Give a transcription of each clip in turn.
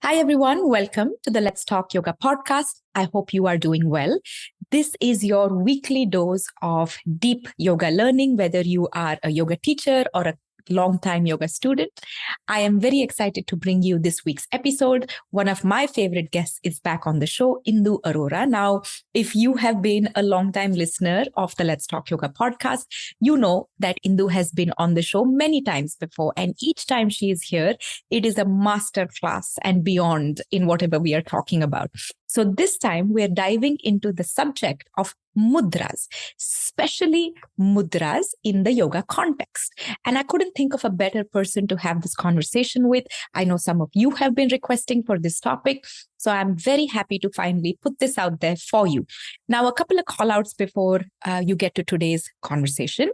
Hi, everyone. Welcome to the Let's Talk Yoga podcast. I hope you are doing well. This is your weekly dose of deep yoga learning, whether you are a yoga teacher or a long-time yoga student. I am very excited to bring you this week's episode. One of my favorite guests is back on the show, Indu Arora. Now, if you have been a long-time listener of the Let's Talk Yoga podcast, you know that Indu has been on the show many times before. And each time she is here, it is a masterclass and beyond in whatever we are talking about. So this time we're diving into the subject of mudras, especially mudras in the yoga context. And I couldn't think of a better person to have this conversation with. I know some of you have been requesting for this topic. So I'm very happy to finally put this out there for you. Now, a couple of call outs before you get to today's conversation.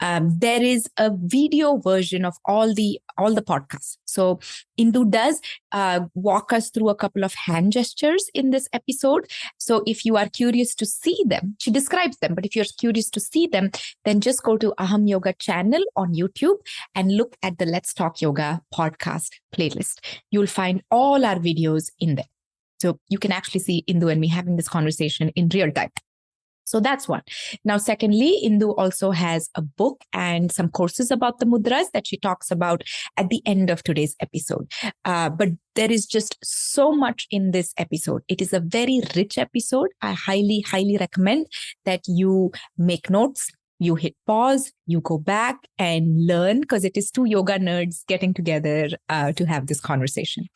There is a video version of all the podcasts. So Indu does walk us through a couple of hand gestures in this episode. So if you are curious to see them, she describes them, but if you're curious to see them, then just go to Aham Yoga channel on YouTube and look at the Let's Talk Yoga podcast playlist. You'll find all our videos in there. So you can actually see Indu and me having this conversation in real time. So that's one. Now, secondly, Indu also has a book and some courses about the mudras that she talks about at the end of today's episode. But there is just so much in this episode. It is a very rich episode. I highly, highly recommend that you make notes. You hit pause, you go back and learn, because it is two yoga nerds getting together to have this conversation.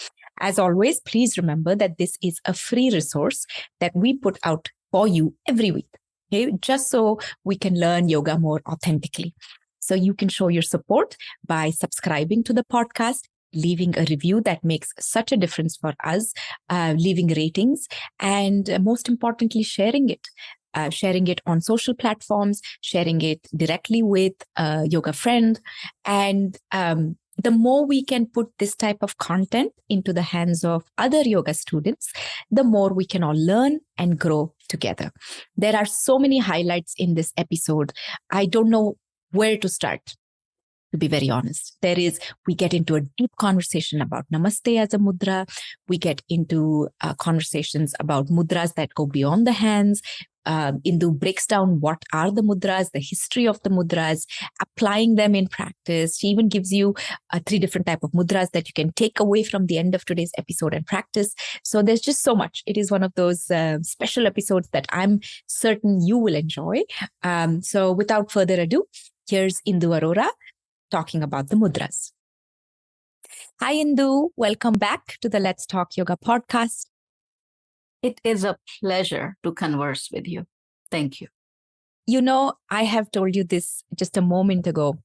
As always, please remember that this is a free resource that we put out for you every week, okay? Just so we can learn yoga more authentically. So you can show your support by subscribing to the podcast, leaving a review that makes such a difference for us, leaving ratings, and most importantly, sharing it. Sharing it on social platforms, sharing it directly with a yoga friend. And the more we can put this type of content into the hands of other yoga students, the more we can all learn and grow together. There are so many highlights in this episode. I don't know where to start, to be very honest. We get into a deep conversation about Namaste as a mudra. We get into conversations about mudras that go beyond the hands. Indu breaks down what are the mudras, the history of the mudras, applying them in practice. She even gives you 3 different types of mudras that you can take away from the end of today's episode and practice. So there's just so much. It is one of those special episodes that I'm certain you will enjoy. So without further ado, here's Indu Arora talking about the mudras. Hi, Indu. Welcome back to the Let's Talk Yoga podcast. It is a pleasure to converse with you. Thank you. You know, I have told you this just a moment ago.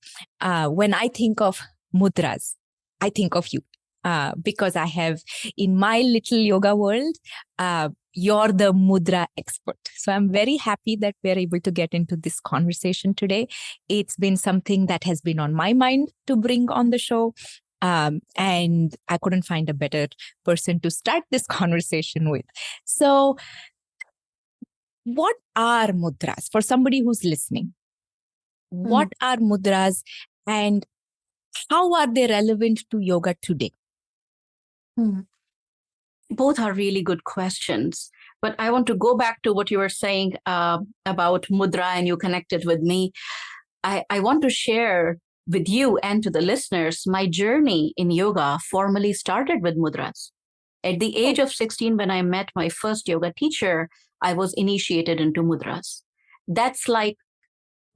When I think of mudras, I think of you because I have, in my little yoga world, you're the mudra expert. So I'm very happy that we're able to get into this conversation today. It's been something that has been on my mind to bring on the show. And I couldn't find a better person to start this conversation with. So what are mudras? For somebody who's listening, what are mudras and how are they relevant to yoga today? Both are really good questions. But I want to go back to what you were saying about mudra, and you connected with me. I want to share with you and to the listeners, my journey in yoga formally started with mudras. At the age of 16, when I met my first yoga teacher, I was initiated into mudras. That's like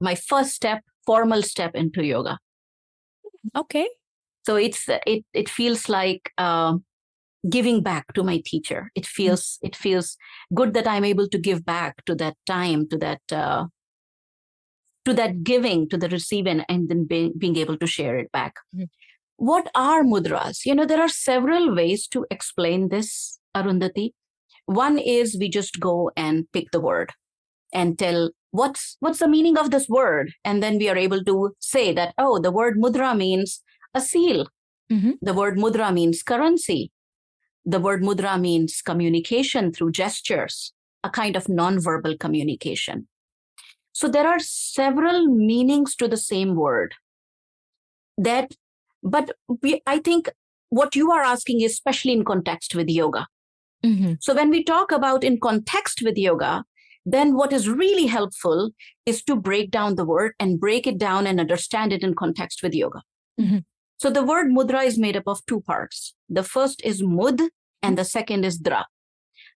my first step, formal step into yoga. Okay. So it feels like giving back to my teacher. It feels good that I'm able to give back to that time, to that giving, to the receiving, and then being able to share it back. What are mudras? You know, there are several ways to explain this, Arundhati. One is we just go and pick the word and tell what's the meaning of this word. And then we are able to say that, oh, the word mudra means a seal. The word mudra means currency. The word mudra means communication through gestures, a kind of nonverbal communication. So there are several meanings to the same word. I think what you are asking is especially in context with yoga. So when we talk about in context with yoga, then what is really helpful is to break down the word and break it down and understand it in context with yoga. So the word mudra is made up of two parts. The first is mud and the second is dra.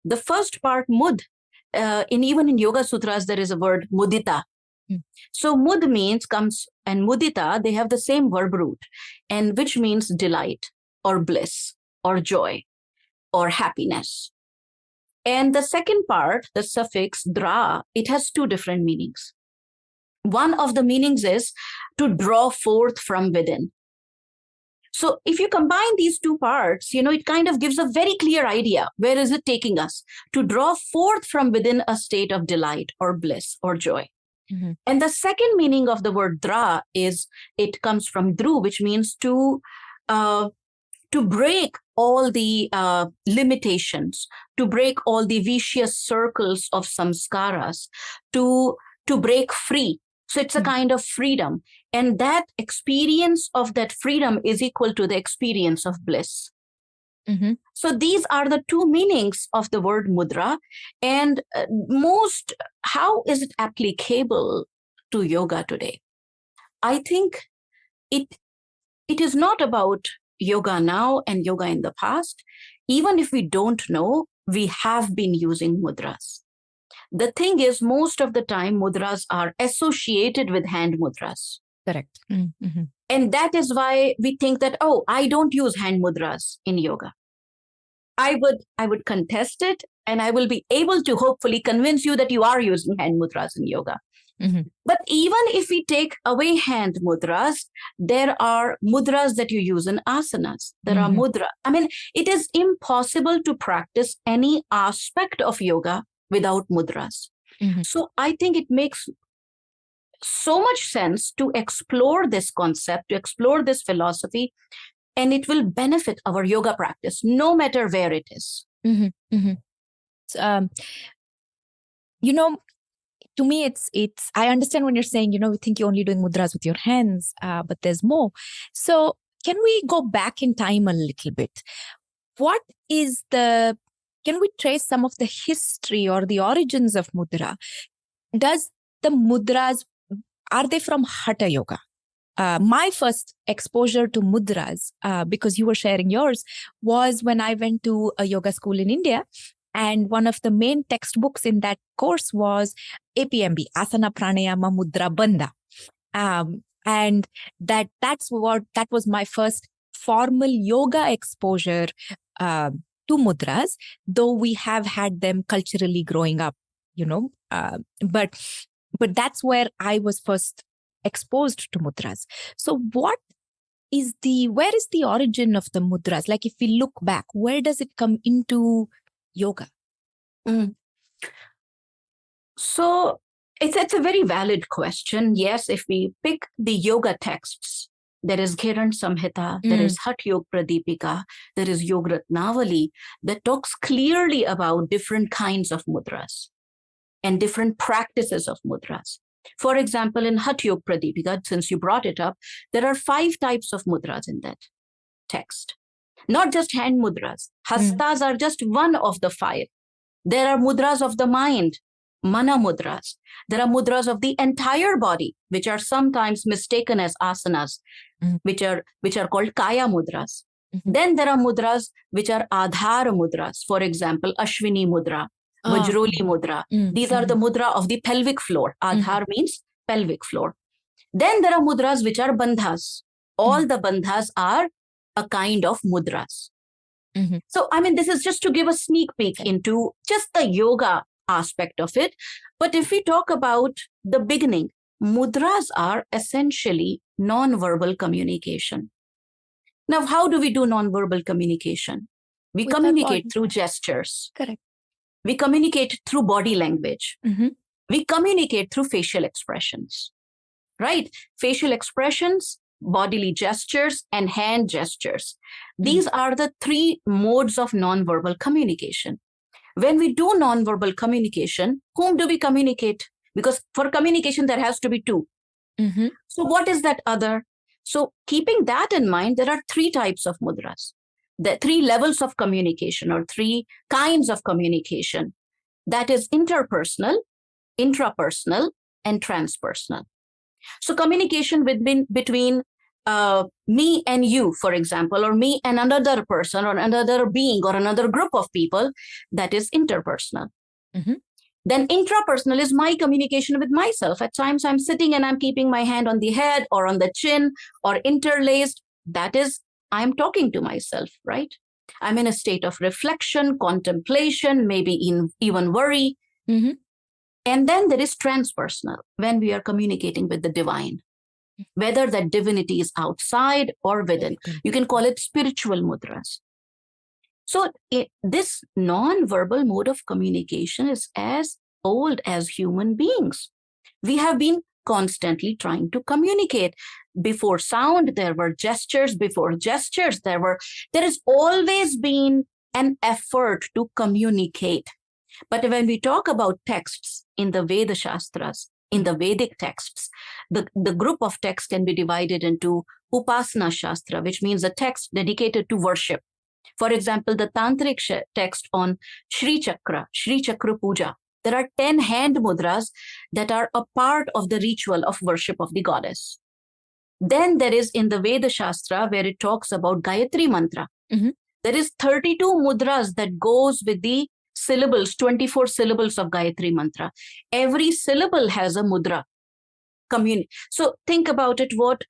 The first part, mud, even in Yoga Sutras, there is a word mudita. So mud comes, and mudita, they have the same verb root, and which means delight or bliss or joy or happiness. And the second part, the suffix dra, it has two different meanings. One of the meanings is to draw forth from within. So if you combine these two parts, it kind of gives a very clear idea. Where is it taking us? To draw forth from within a state of delight or bliss or joy. And the second meaning of the word dra is, it comes from dru, which means to break all the limitations, to break all the vicious circles of samskaras, to break free. So it's a kind of freedom. And that experience of that freedom is equal to the experience of bliss. So these are the two meanings of the word mudra. And how is it applicable to yoga today? I think it is not about yoga now and yoga in the past. Even if we don't know, we have been using mudras. The thing is, most of the time, mudras are associated with hand mudras. Correct. And that is why we think that, I don't use hand mudras in yoga. I would contest it, and I will be able to hopefully convince you that you are using hand mudras in yoga. But even if we take away hand mudras, there are mudras that you use in asanas. There are mudra. I mean, it is impossible to practice any aspect of yoga without mudras. So I think it makes so much sense to explore this concept, to explore this philosophy, and it will benefit our yoga practice, no matter where it is. To me, it's. I understand when you're saying, we think you're only doing mudras with your hands, but there's more. So can we go back in time a little bit? Can we trace some of the history or the origins of mudra? Does the mudras, are they from Hatha Yoga? My first exposure to mudras, because you were sharing yours, was when I went to a yoga school in India. And one of the main textbooks in that course was APMB, Asana Pranayama Mudra Bandha. And that was my first formal yoga exposure to mudras, though we have had them culturally growing up, but that's where I was first exposed to mudras. So where is the origin of the mudras? Like, if we look back, where does it come into yoga? So it's a very valid question. Yes, if we pick the yoga texts, there is Ghiran Samhita, there is Hatha Yoga Pradipika, there is Yoga Ratnavali, that talks clearly about different kinds of mudras and different practices of mudras. For example, in Hatha Yoga Pradipika, since you brought it up, there are 5 types of mudras in that text. Not just hand mudras. Hastas are just one of the 5. There are mudras of the mind, mana mudras. There are mudras of the entire body, which are sometimes mistaken as asanas, which are called kaya mudras. Then there are mudras which are adhara mudras. For example, Ashwini mudra, Vajroli mudra. These are the mudra of the pelvic floor. Adhar means pelvic floor. Then there are mudras which are bandhas. All the bandhas are a kind of mudras. So, I mean, this is just to give a sneak peek into just the yoga aspect of it. But if we talk about the beginning, mudras are essentially non-verbal communication. Now, how do we do non-verbal communication? We communicate through gestures. Correct. We communicate through body language. We communicate through facial expressions, right? Facial expressions, bodily gestures, and hand gestures. These are the 3 modes of non-verbal communication. When we do non-verbal communication, whom do we communicate? Because for communication, there has to be 2. So what is that other? So keeping that in mind, there are 3 types of mudras. the 3 levels of communication or 3 kinds of communication. That is interpersonal, intrapersonal, and transpersonal. So communication between me and you, for example, or me and another person or another being or another group of people, that is interpersonal. Mm-hmm. Then intrapersonal is my communication with myself. At times I'm sitting and I'm keeping my hand on the head or on the chin or interlaced. That is, I'm talking to myself, right? I'm in a state of reflection, contemplation, maybe even worry. Mm-hmm. And then there is transpersonal, when we are communicating with the divine, whether that divinity is outside or within. You can call it spiritual mudras. So this non-verbal mode of communication is as old as human beings. We have been constantly trying to communicate. Before sound, there were gestures. Before gestures, there has always been an effort to communicate. But when we talk about texts in the Veda Shastras, in the Vedic texts, the group of texts can be divided into Upasana Shastra, which means a text dedicated to worship. For example, the Tantric text on Shri Chakra Puja. There are 10 hand mudras that are a part of the ritual of worship of the goddess. Then there is in the Veda Shastra where it talks about Gayatri Mantra. Mm-hmm. There is 32 mudras that goes with the syllables, 24 syllables of Gayatri Mantra. Every syllable has a mudra. So think about it, what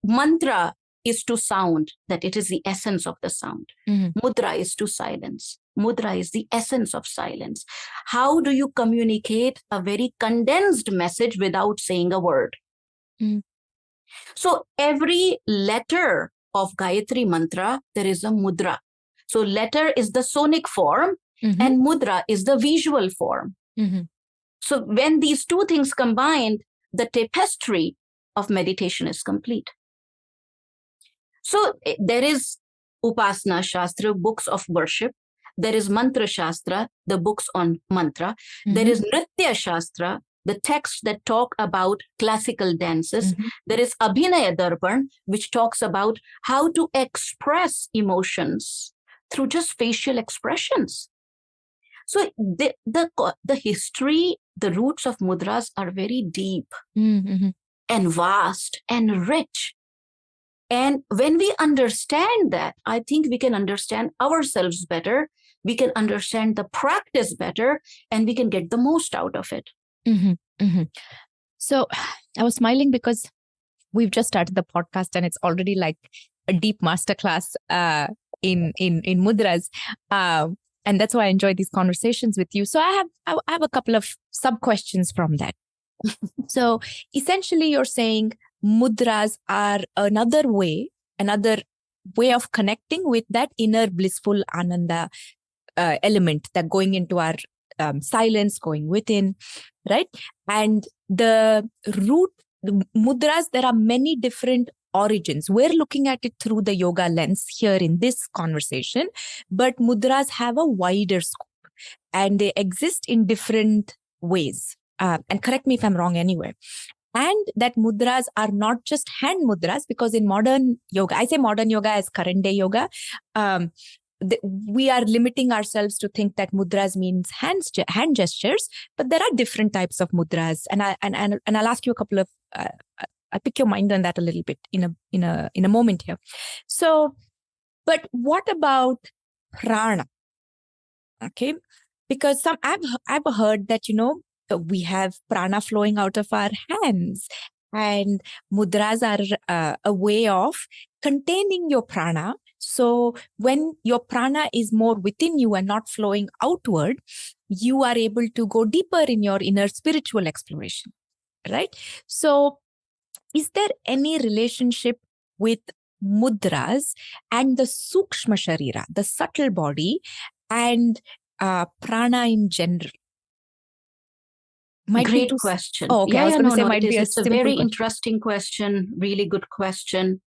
mantra is to sound, that it is the essence of the sound. Mm-hmm. Mudra is to silence. Mudra is the essence of silence. How do you communicate a very condensed message without saying a word? Mm-hmm. So every letter of Gayatri Mantra, there is a mudra. So letter is the sonic form, mm-hmm. and mudra is the visual form. Mm-hmm. So when these two things combined, the tapestry of meditation is complete. So there is Upasana Shastra, books of worship. There is Mantra Shastra, the books on mantra. Mm-hmm. There is Nritya Shastra, the texts that talk about classical dances. Mm-hmm. There is Abhinaya Darpan, which talks about how to express emotions through just facial expressions. So the history, the roots of mudras are very deep mm-hmm. and vast and rich. And when we understand that, I think we can understand ourselves better, we can understand the practice better, and we can get the most out of it. Mm-hmm. Mm-hmm. So I was smiling because we've just started the podcast and it's already like a deep masterclass in mudras. And that's why I enjoy these conversations with you. So I have a couple of sub questions from that. So essentially you're saying mudras are another way of connecting with that inner blissful ananda element that going into our silence, going within, right? And the mudras, there are many different origins. We're looking at it through the yoga lens here in this conversation, but mudras have a wider scope and they exist in different ways. And correct me if I'm wrong anyway. And that mudras are not just hand mudras, because in modern yoga, I say modern yoga as current day yoga, we are limiting ourselves to think that mudras means hand gestures, but there are different types of mudras. And I'll ask you a couple of, I'll pick your mind on that a little bit in a moment here. So, but what about prana? Okay, because I've heard that, we have prana flowing out of our hands, and mudras are a way of containing your prana. So when your prana is more within you and not flowing outward, you are able to go deeper in your inner spiritual exploration, right? So is there any relationship with mudras and the sukshma sharira, the subtle body, and prana in general? Great question. Oh, okay. It's a very interesting question, really good question.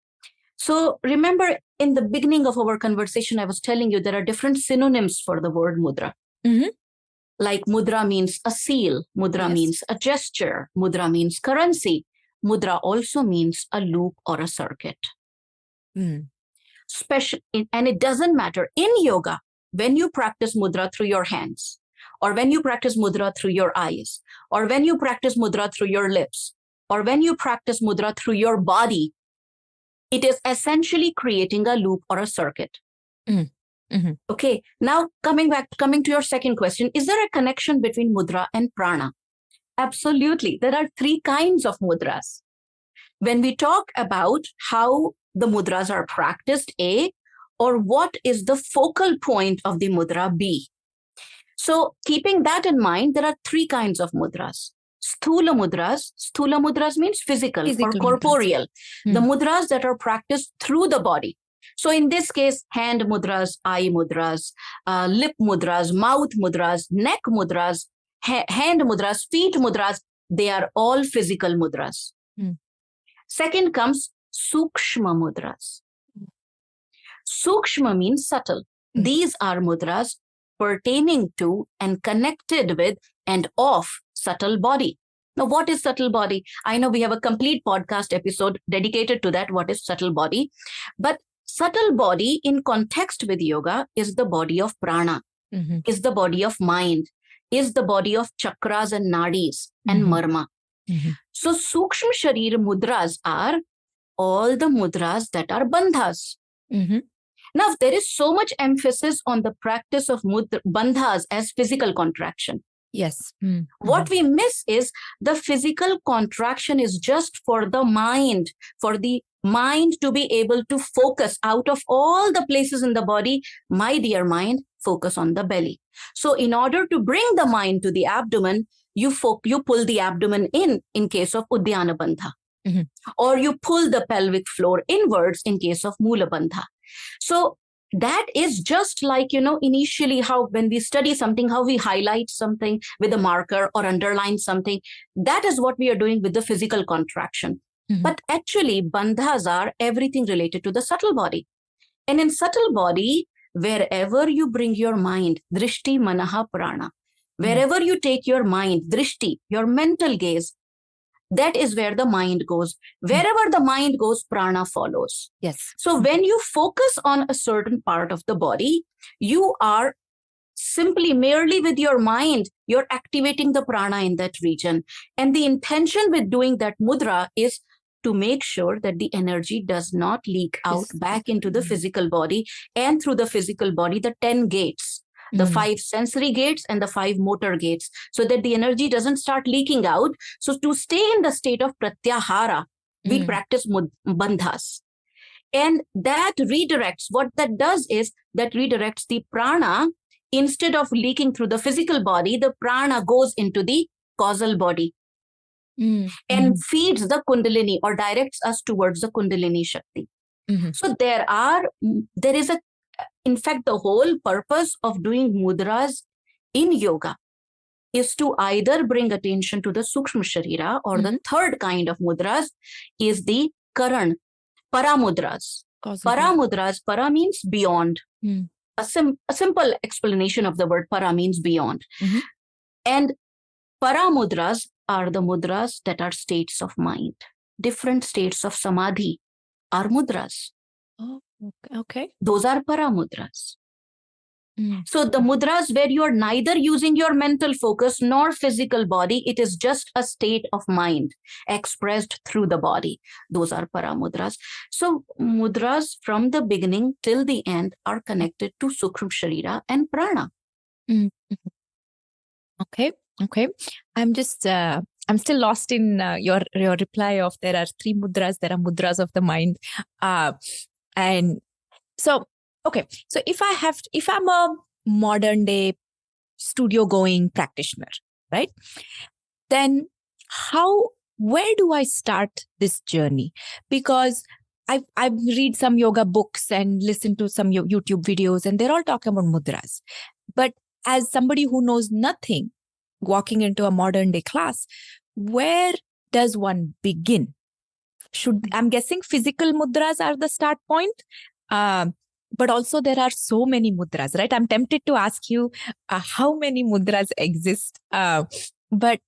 So remember, in the beginning of our conversation, I was telling you there are different synonyms for the word mudra. Mm-hmm. Like mudra means a seal, mudra means a gesture, mudra means currency. Mudra also means a loop or a circuit. And it doesn't matter in yoga, when you practice mudra through your hands, or when you practice mudra through your eyes, or when you practice mudra through your lips, or when you practice mudra through your body, it is essentially creating a loop or a circuit. Okay, now coming to your second question, is there a connection between mudra and prana? Absolutely. There are three kinds of mudras. When we talk about how the mudras are practiced, A, or what is the focal point of the mudra, B. So keeping that in mind, there are three kinds of mudras. Sthula mudras means physical or corporeal. The mudras that are practiced through the body. So in this case, hand mudras, eye mudras, lip mudras, mouth mudras, neck mudras, hand mudras, feet mudras, they are all physical mudras. Second comes sukshma mudras. Sukshma means subtle. These are mudras pertaining to and connected with and of subtle body. Now, what is subtle body? I know we have a complete podcast episode dedicated to that. What is subtle body? But subtle body in context with yoga is the body of prana, is the body of mind, is the body of chakras and nadis and marma. So Sukshma Sharir mudras are all the mudras that are bandhas. Now, there is so much emphasis on the practice of bandhas as physical contraction. Yes. What we miss is the physical contraction is just for the mind to be able to focus out of all the places in the body. My dear mind, focus on the belly. So in order to bring the mind to the abdomen, you pull the abdomen in case of Uddiyana Bandha. Or you pull the pelvic floor inwards in case of Mula Bandha. So that is just like, initially how when we study something, how we highlight something with a marker or underline something. That is what we are doing with the physical contraction. But actually, bandhas are everything related to the subtle body. And in subtle body, wherever you bring your mind, drishti, manaha, prana, wherever you take your mind, drishti, your mental gaze, that is where the mind goes. Wherever the mind goes, prana follows. Yes. So when you focus on a certain part of the body, you are simply merely with your mind, you're activating the prana in that region. And the intention with doing that mudra is to make sure that the energy does not leak out back into the physical body, and through the physical body, the 10 gates. The 5 sensory gates and the 5 motor gates, so that the energy doesn't start leaking out. So to stay in the state of pratyahara, we practice bandhas. And that redirects, what that does is that redirects the prana. Instead of leaking through the physical body, the prana goes into the causal body and feeds the kundalini or directs us towards the kundalini shakti. So there is in fact, the whole purpose of doing mudras in yoga is to either bring attention to the Sukshma Sharira, or the third kind of mudras is the Karan, Paramudras. Paramudras, para means beyond. A simple explanation of the word para means beyond. And Paramudras are the mudras that are states of mind. Different states of samadhi are mudras. Oh, okay. Those are paramudras. So the mudras where you are neither using your mental focus nor physical body, it is just a state of mind expressed through the body. Those are paramudras. So mudras from the beginning till the end are connected to Sukshma Sharira and Prana. Okay. I'm still lost in your reply of there are 3 mudras. There are mudras of the mind. And so, okay. So if I'm a modern day studio going practitioner, right? Then where do I start this journey? Because I read some yoga books and listen to some YouTube videos, and they're all talking about mudras. But as somebody who knows nothing, walking into a modern day class, where does one begin? I'm guessing physical mudras are the start point, but also there are so many mudras, right? I'm tempted to ask you how many mudras exist, but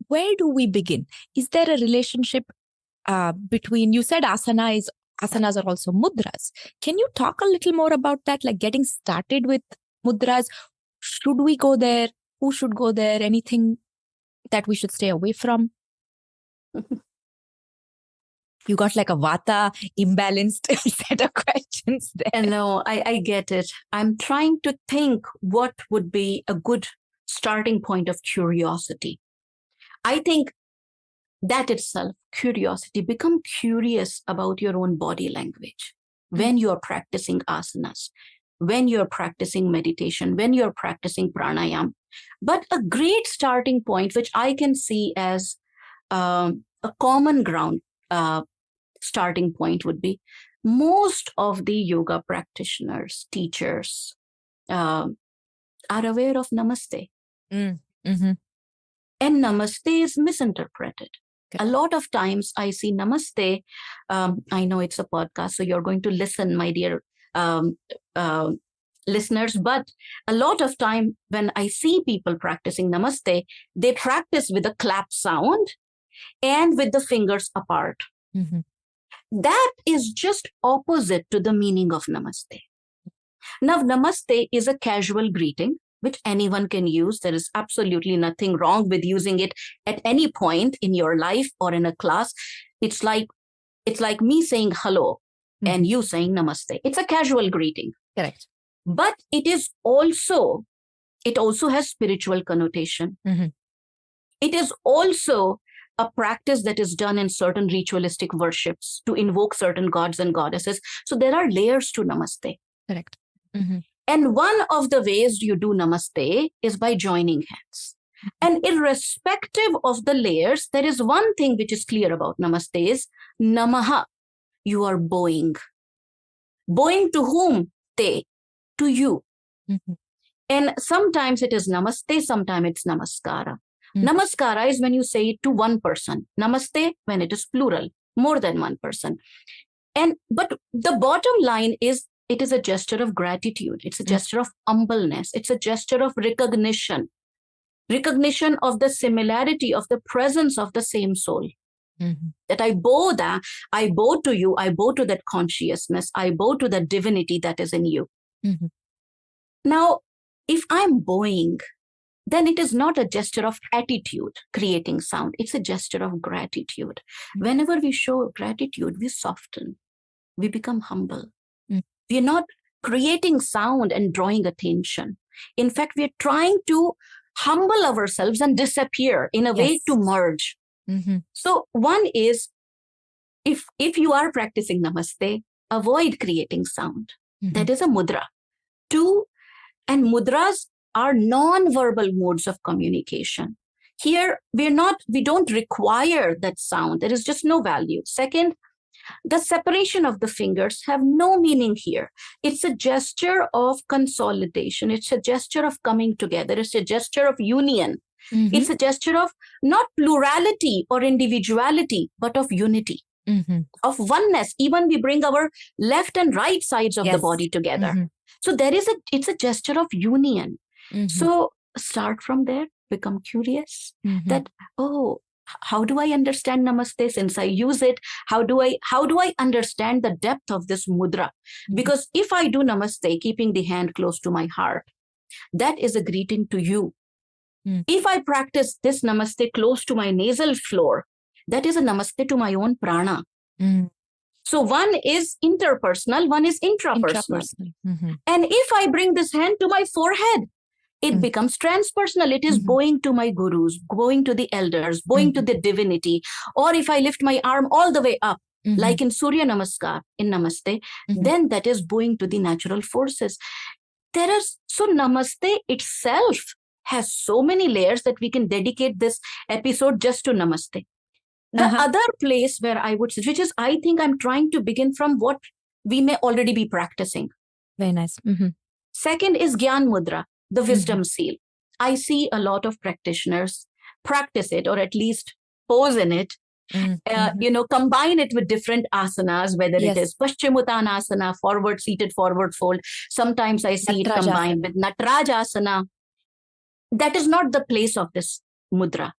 where do we begin? Is there a relationship between, you said asana is asanas are also mudras. Can you talk a little more about that? Like getting started with mudras. Should we go there? Who should go there? Anything that we should stay away from? You got like a vata imbalanced set of questions there. No, I get it. I'm trying to think what would be a good starting point of curiosity. I think that itself, curiosity, become curious about your own body language when you're practicing asanas, when you're practicing meditation, when you're practicing pranayam. But a great starting point, which I can see as a common ground starting point, would be most of the yoga practitioners, teachers are aware of Namaste. Mm-hmm. And Namaste is misinterpreted. A lot of times I see Namaste. I know it's a podcast, so you're going to listen, my dear listeners. But a lot of time when I see people practicing Namaste, they practice with a clap sound and with the fingers apart. Mm-hmm. That is just opposite to the meaning of Namaste. Now, Namaste is a casual greeting, which anyone can use. There is absolutely nothing wrong with using it at any point in your life or in a class. It's like me saying hello and you saying namaste. It's a casual greeting. Correct. But it also has spiritual connotation. Mm-hmm. It is also a practice that is done in certain ritualistic worships to invoke certain gods and goddesses. So there are layers to namaste. Correct. Mm-hmm. And one of the ways you do namaste is by joining hands. And irrespective of the layers, there is one thing which is clear about namaste is namaha. You are bowing. Bowing to whom? Te. To you. Mm-hmm. And sometimes it is namaste, sometimes it's namaskara. Mm-hmm. Namaskara is when you say it to one person. Namaste when it is plural, more than one person. But the bottom line is, it is a gesture of gratitude. It's a gesture of humbleness. It's a gesture of recognition of the similarity of the presence of the same soul. Mm-hmm. That I bow to you, I bow to that consciousness, I bow to the divinity that is in you. Mm-hmm. Now, if I'm bowing, then it is not a gesture of attitude creating sound. It's a gesture of gratitude. Mm-hmm. Whenever we show gratitude, we soften, we become humble. Mm-hmm. We are not creating sound and drawing attention. In fact, we are trying to humble ourselves and disappear in a way to merge. Mm-hmm. So one is, if you are practicing namaste, avoid creating sound. Mm-hmm. That is a mudra. 2, and mudras are non-verbal modes of communication. Here, we don't require that sound. There is just no value. Second, the separation of the fingers have no meaning here. It's a gesture of consolidation. It's a gesture of coming together. It's a gesture of union. Mm-hmm. It's a gesture of not plurality or individuality, but of unity, of oneness. Even we bring our left and right sides of the body together. Mm-hmm. So it's a gesture of union. Mm-hmm. So start from there, become curious that, how do I understand namaste since I use it? How do I understand the depth of this mudra? Mm-hmm. Because if I do namaste, keeping the hand close to my heart, that is a greeting to you. Mm-hmm. If I practice this namaste close to my nasal floor, that is a namaste to my own prana. Mm-hmm. So one is interpersonal, one is intrapersonal. Mm-hmm. And if I bring this hand to my forehead, it becomes transpersonal. It is bowing to my gurus, bowing to the elders, bowing to the divinity. Or if I lift my arm all the way up, like in Surya Namaskar, in Namaste, then that is bowing to the natural forces. So Namaste itself has so many layers that we can dedicate this episode just to Namaste. The other place where I would, which is, I think I'm trying to begin from what we may already be practicing. Very nice. Second is Gyan Mudra, the wisdom seal. I see a lot of practitioners practice it, or at least pose in it, combine it with different asanas, whether it is Paschimuttanasana, forward seated, forward fold. Sometimes I see it combined with Natarajasana. That is not the place of this mudra.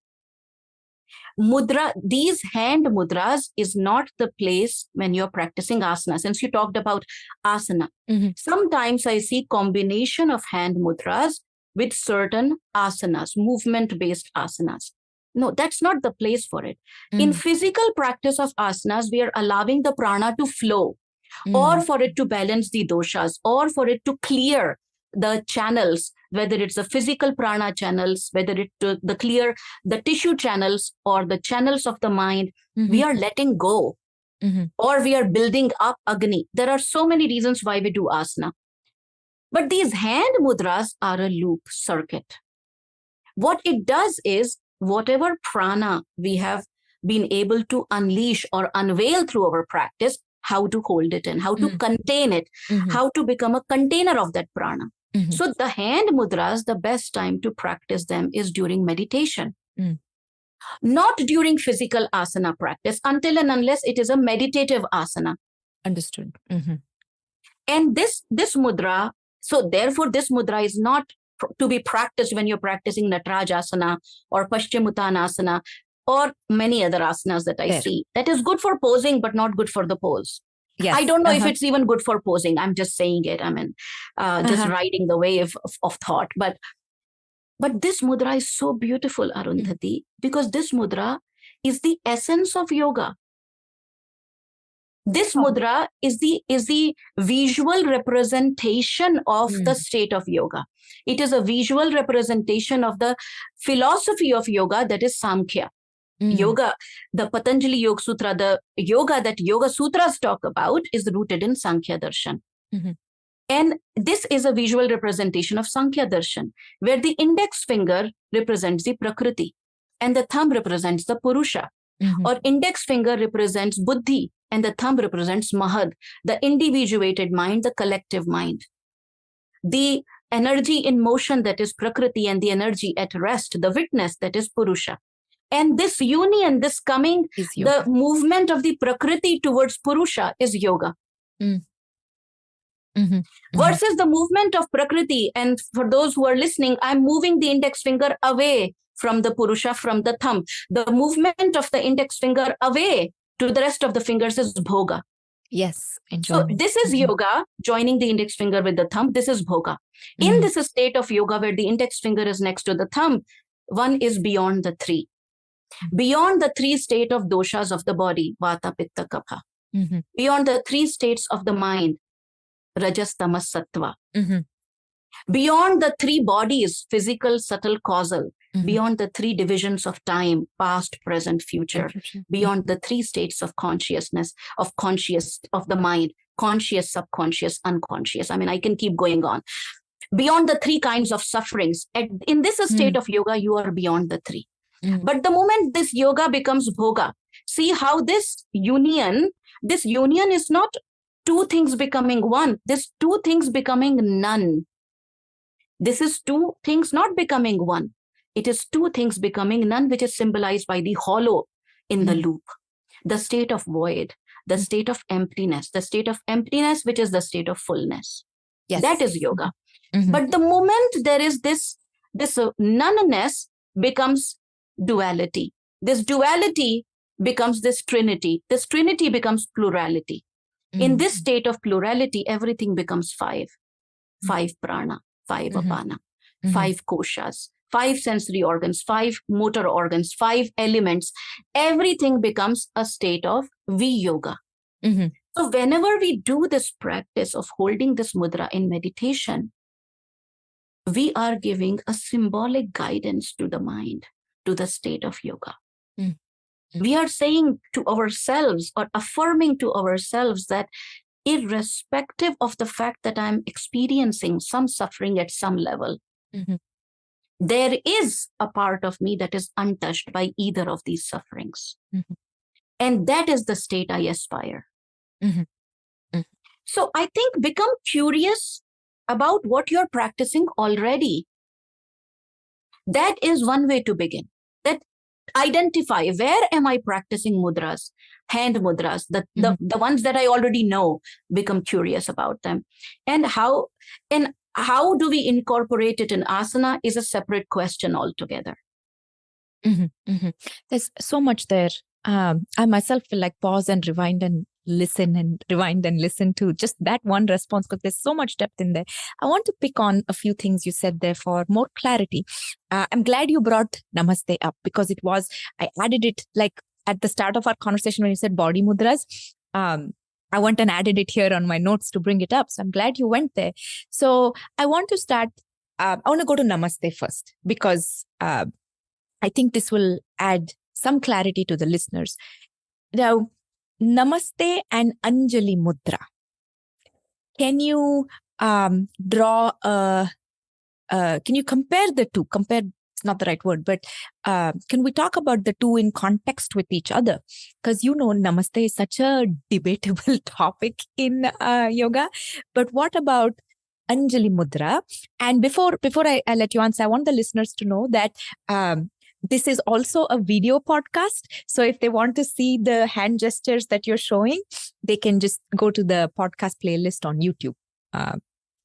These hand mudras is not the place when you're practicing asana. Since you talked about asana, sometimes I see combination of hand mudras with certain asanas, movement-based asanas. No, that's not the place for it. In physical practice of asanas, we are allowing the prana to flow, or for it to balance the doshas, or for it to clear the channels, whether it's the physical prana channels, whether it to the clear the tissue channels or the channels of the mind. We are letting go, or we are building up Agni. There are so many reasons why we do asana. But these hand mudras are a loop circuit. What it does is, whatever prana we have been able to unleash or unveil through our practice, how to hold it in, how to contain it, how to become a container of that prana. So the hand mudras, the best time to practice them is during meditation. Not during physical asana practice, until and unless it is a meditative asana. Understood. And this mudra, so therefore this mudra is not to be practiced when you're practicing Natarajasana or Paschimottanasana or many other asanas that I see. That is good for posing, but not good for the pose. Yes. I don't know if it's even good for posing. I'm just saying it. I mean, just riding the wave of thought. But this mudra is so beautiful, Arundhati, because this mudra is the essence of yoga. This mudra is the visual representation of the state of yoga. It is a visual representation of the philosophy of yoga, that is Samkhya. Yoga, the Patanjali Yoga Sutra, the yoga that Yoga Sutras talk about is rooted in Sankhya Darshan. And this is a visual representation of Sankhya Darshan, where the index finger represents the Prakriti and the thumb represents the Purusha. Or index finger represents Buddhi and the thumb represents Mahad, the individuated mind, the collective mind. The energy in motion, that is Prakriti, and the energy at rest, the witness, that is Purusha. And this union, this coming, the movement of the Prakriti towards Purusha is yoga. Versus the movement of Prakriti. And for those who are listening, I'm moving the index finger away from the Purusha, from the thumb. The movement of the index finger away to the rest of the fingers is bhoga. Yes. Enjoyment. So this is yoga, joining the index finger with the thumb. This is bhoga. In this state of yoga where the index finger is next to the thumb, one is beyond the three. Beyond the three state of doshas of the body, vata, pitta, kapha. Beyond the three states of the mind, rajas, tamas, sattva. Beyond the three bodies, physical, subtle, causal. Beyond the three divisions of time, past, present, future. Beyond the three states of consciousness, of the mind, conscious, subconscious, unconscious. I mean, I can keep going on. Beyond the three kinds of sufferings. In this state of yoga, you are beyond the three. But the moment this yoga becomes bhoga, see how this union is not two things becoming one. This two things becoming none. This is two things not becoming one. It is two things becoming none, which is symbolized by the hollow in the loop. The state of void, the state of emptiness, which is the state of fullness. Yes. That is yoga. But the moment there is this noneness becomes duality. This duality becomes this trinity. This trinity becomes plurality. In this state of plurality, everything becomes five. 5 prana, 5 apana, 5 koshas, 5 sensory organs, 5 motor organs, 5 elements. Everything becomes a state of V-yoga. So whenever we do this practice of holding this mudra in meditation, we are giving a symbolic guidance to the mind, to the state of yoga. We are saying to ourselves or affirming to ourselves that irrespective of the fact that I'm experiencing some suffering at some level, there is a part of me that is untouched by either of these sufferings. And that is the state I aspire. So I think become curious about what you're practicing already. That is one way to begin. That identify, where am I practicing mudras, hand mudras, the ones that I already know, become curious about them. And how do we incorporate it in asana is a separate question altogether. There's so much there. I myself will like pause and rewind and listen to just that one response because there's so much depth in there. I want to pick on a few things you said there for more clarity. I'm glad you brought Namaste up because I added it like at the start of our conversation when you said body mudras. I went and added it here on my notes to bring it up. So I'm glad you went there. So I want to start, I want to go to Namaste first because I think this will add some clarity to the listeners. Now, Namaste and Anjali Mudra. Can you draw can you compare the two? Compare, it's not the right word, but can we talk about the two in context with each other? Because Namaste is such a debatable topic in yoga. But what about Anjali Mudra? And before I let you answer, I want the listeners to know that this is also a video podcast. So if they want to see the hand gestures that you're showing, they can just go to the podcast playlist on YouTube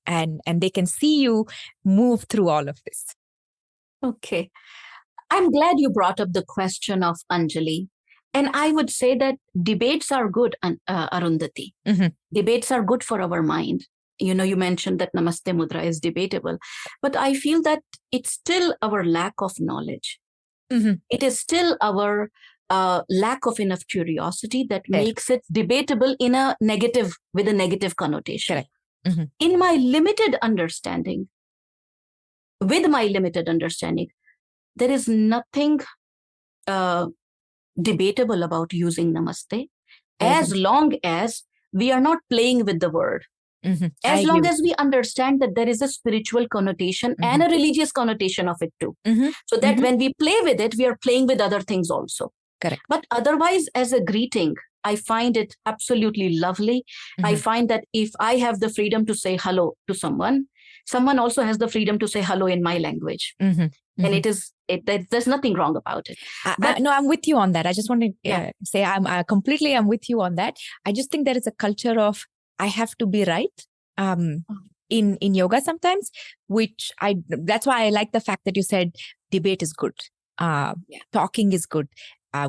and they can see you move through all of this. Okay. I'm glad you brought up the question of Anjali. And I would say that debates are good, Arundhati. Debates are good for our mind. You mentioned that Namaste Mudra is debatable, but I feel that it's still our lack of knowledge. It is still our lack of enough curiosity that makes it debatable with a negative connotation. In my limited understanding, there is nothing debatable about using Namaste as long as we are not playing with the word. As long as we understand that there is a spiritual connotation and a religious connotation of it too. So that when we play with it, we are playing with other things also. Correct. But otherwise, as a greeting, I find it absolutely lovely. I find that if I have the freedom to say hello to someone also has the freedom to say hello in my language. And there's nothing wrong about it. No, I'm with you on that. I just want to say I'm with you on that. I just think there is a culture of I have to be right in yoga sometimes, that's why I like the fact that you said debate is good. Talking is good.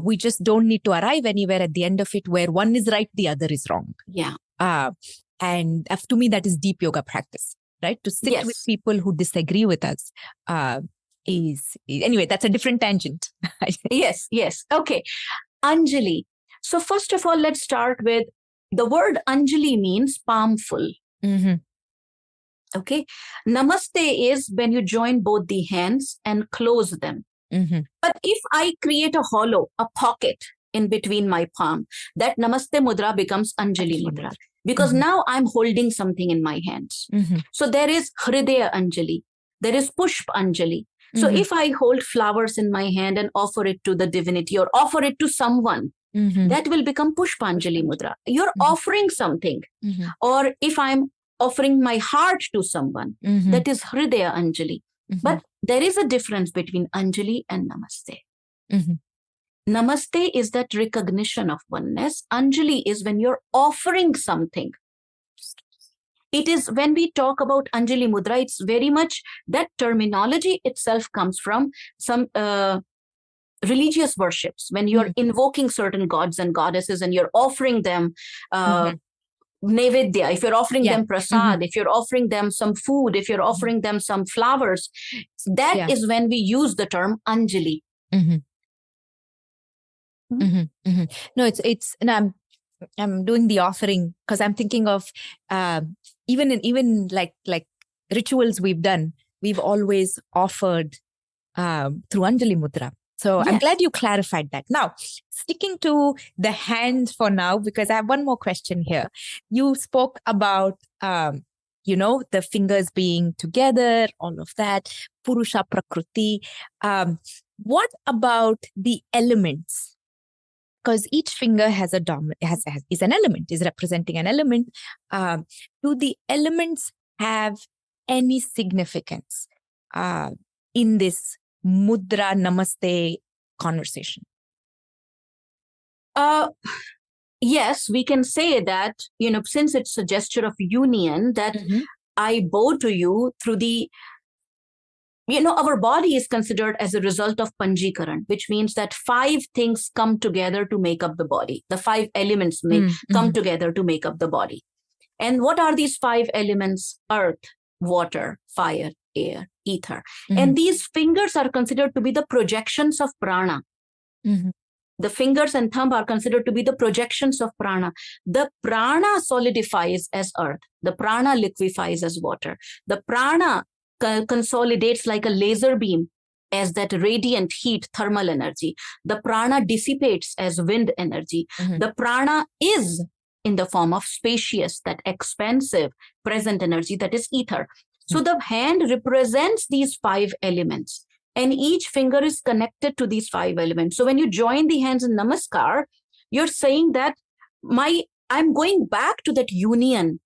We just don't need to arrive anywhere at the end of it where one is right, the other is wrong. Yeah. And to me, that is deep yoga practice, right? To sit with people who disagree with us anyway, that's a different tangent. Yes. Okay. Anjali. So first of all, let's start with the word Anjali means palmful. Okay. Namaste is when you join both the hands and close them. But if I create a hollow, a pocket in between my palm, that Namaste Mudra becomes Anjali Mudra. Because now I'm holding something in my hands. So there is Hridaya Anjali. There is Pushp Anjali. So if I hold flowers in my hand and offer it to the divinity or offer it to someone, that will become Pushpanjali Mudra. You're offering something. Or if I'm offering my heart to someone, that is Hridaya Anjali. But there is a difference between Anjali and Namaste. Namaste is that recognition of oneness. Anjali is when you're offering something. It is when we talk about Anjali Mudra, it's very much that terminology itself comes from some religious worships, when you're invoking certain gods and goddesses and you're offering them Nevedya, if you're offering them prasad, if you're offering them some food, if you're offering them some flowers, that is when we use the term Anjali. No, it's and I'm doing the offering because I'm thinking of even like rituals we've done, we've always offered through Anjali Mudra. So I'm glad you clarified that. Now, sticking to the hand for now, because I have one more question here. You spoke about, the fingers being together, all of that, Purusha Prakriti. What about the elements? Because each finger has is an element, is representing an element. Do the elements have any significance in this Mudra Namaste conversation? Yes, we can say that, since it's a gesture of union, that I bow to you through the, our body is considered as a result of Panjikaran, which means that 5 things come together to make up the body. The 5 elements come together to make up the body. And what are these 5 elements? Earth, water, fire, air, ether. And these fingers are considered to be the projections of prana. The fingers and thumb are considered to be the projections of prana. The prana solidifies as earth. The prana liquefies as water. The prana consolidates like a laser beam as that radiant heat, thermal energy. The prana dissipates as wind energy. The prana is in the form of spacious, that expansive present energy, that is ether. So the hand represents these 5 elements, and each finger is connected to these 5 elements. So when you join the hands in Namaskar, you're saying that I'm going back to that union,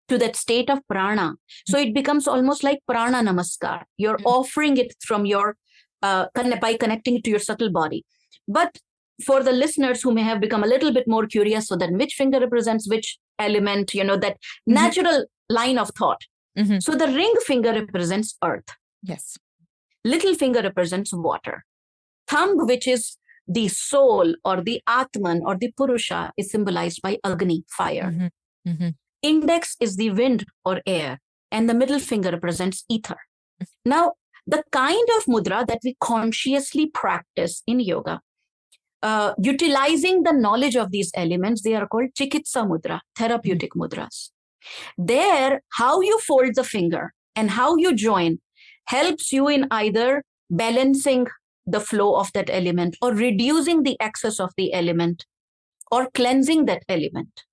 to that state of prana. So it becomes almost like prana namaskar. You're offering it from your, by connecting it to your subtle body. But for the listeners who may have become a little bit more curious, so that which finger represents which element, that natural line of thought. So the ring finger represents earth. Yes. Little finger represents water. Thumb, which is the soul or the Atman or the Purusha, is symbolized by Agni, fire. Index is the wind or air, and the middle finger represents ether. Now, the kind of mudra that we consciously practice in yoga, utilizing the knowledge of these elements, they are called chikitsa mudra, therapeutic mudras. There, how you fold the finger and how you join helps you in either balancing the flow of that element, or reducing the excess of the element, or cleansing that element.